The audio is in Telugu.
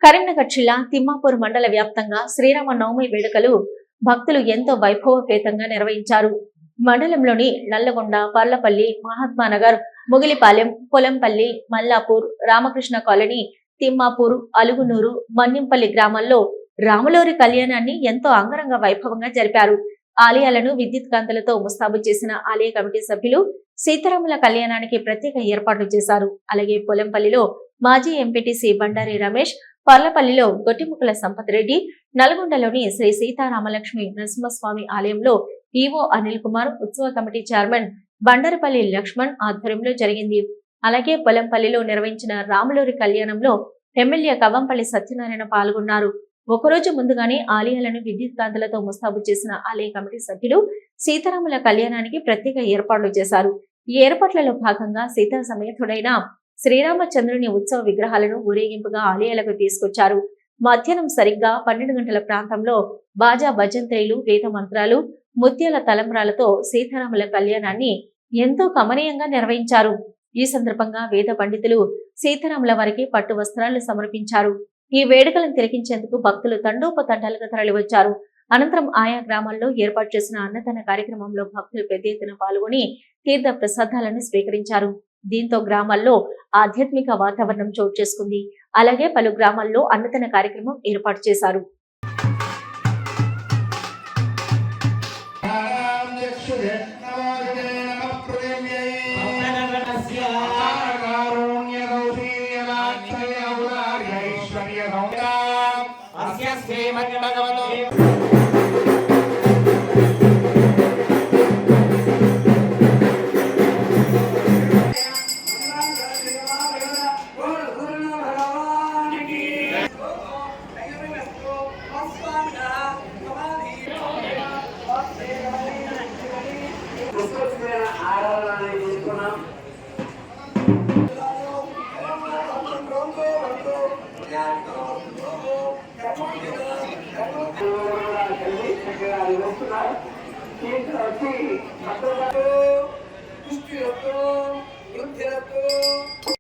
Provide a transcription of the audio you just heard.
కరీంనగర్ జిల్లా తిమ్మాపూర్ మండల వ్యాప్తంగా శ్రీరామ నవమి వేడుకలు భక్తులు ఎంతో వైభవపేతంగా నిర్వహించారు. మండలంలోని నల్లగొండ, పర్లపల్లి, మహాత్మానగర్, ముగిలిపాలెం, పొలంపల్లి, మల్లాపూర్, రామకృష్ణ కాలనీ, తిమ్మాపూర్, అలుగునూరు, మన్యంపల్లి గ్రామాల్లో రాములోరి కళ్యాణాన్ని ఎంతో అంగరంగ వైభవంగా జరిపారు. ఆలయాలను విద్యుత్ కాంతులతో ముస్తాబు చేసిన ఆలయ కమిటీ సభ్యులు సీతారాముల కళ్యాణానికి ప్రత్యేక ఏర్పాట్లు చేశారు. అలాగే పొలంపల్లిలో మాజీ ఎంపీటీసీ బండారి రమేష్, పర్లపల్లిలో గొట్టిముక్కల సంపత్ రెడ్డి, నల్గొండలోని శ్రీ సీతారామలక్ష్మి నరసింహస్వామి ఆలయంలో ఈవో అనిల్ కుమార్, ఉత్సవ కమిటీ చైర్మన్ బండారపల్లి లక్ష్మణ్ ఆధ్వర్యంలో జరిగింది. అలాగే పొలంపల్లిలో నిర్వహించిన రాములూరి కళ్యాణంలో ఎమ్మెల్యే కవ్వంపల్లి సత్యనారాయణ పాల్గొన్నారు. ఒకరోజు ముందుగానే ఆలయాలను విద్యుత్ కాంతులతో ముస్తాబు చేసిన ఆలయ కమిటీ సభ్యులు సీతారాముల కళ్యాణానికి ప్రత్యేక ఏర్పాట్లు చేశారు. ఈ ఏర్పాట్లలో భాగంగా సీతా సమేతుడైన శ్రీరామచంద్రుని ఉత్సవ విగ్రహాలను ఊరేగింపుగా ఆలయాలకు తీసుకొచ్చారు. మధ్యాహ్నం సరిగ్గా 12 గంటల ప్రాంతంలో బాజా భజంత్రీలు, వేద మంత్రాలు, ముత్యాల తలంబ్రాలతో సీతారాముల కళ్యాణాన్ని ఎంతో కమనీయంగా నిర్వహించారు. ఈ సందర్భంగా వేద పండితులు సీతారాముల వారికి పట్టు వస్త్రాలు సమర్పించారు. ఈ వేడుకలను తిలకించేందుకు భక్తులు తండోపతండాలుగా తరలివచ్చారు. అనంతరం ఆయా గ్రామాల్లో ఏర్పాటు చేసిన అన్నదాన కార్యక్రమంలో భక్తులు పెద్ద ఎత్తున పాల్గొని తీర్థ ప్రసాదాలను స్వీకరించారు. దీంతో గ్రామాల్లో ఆధ్యాత్మిక వాతావరణం చోటు చేసుకుంది. అలాగే పలు గ్రామాల్లో అన్నదాన కార్యక్రమం ఏర్పాటు చేశారు. పుష్టి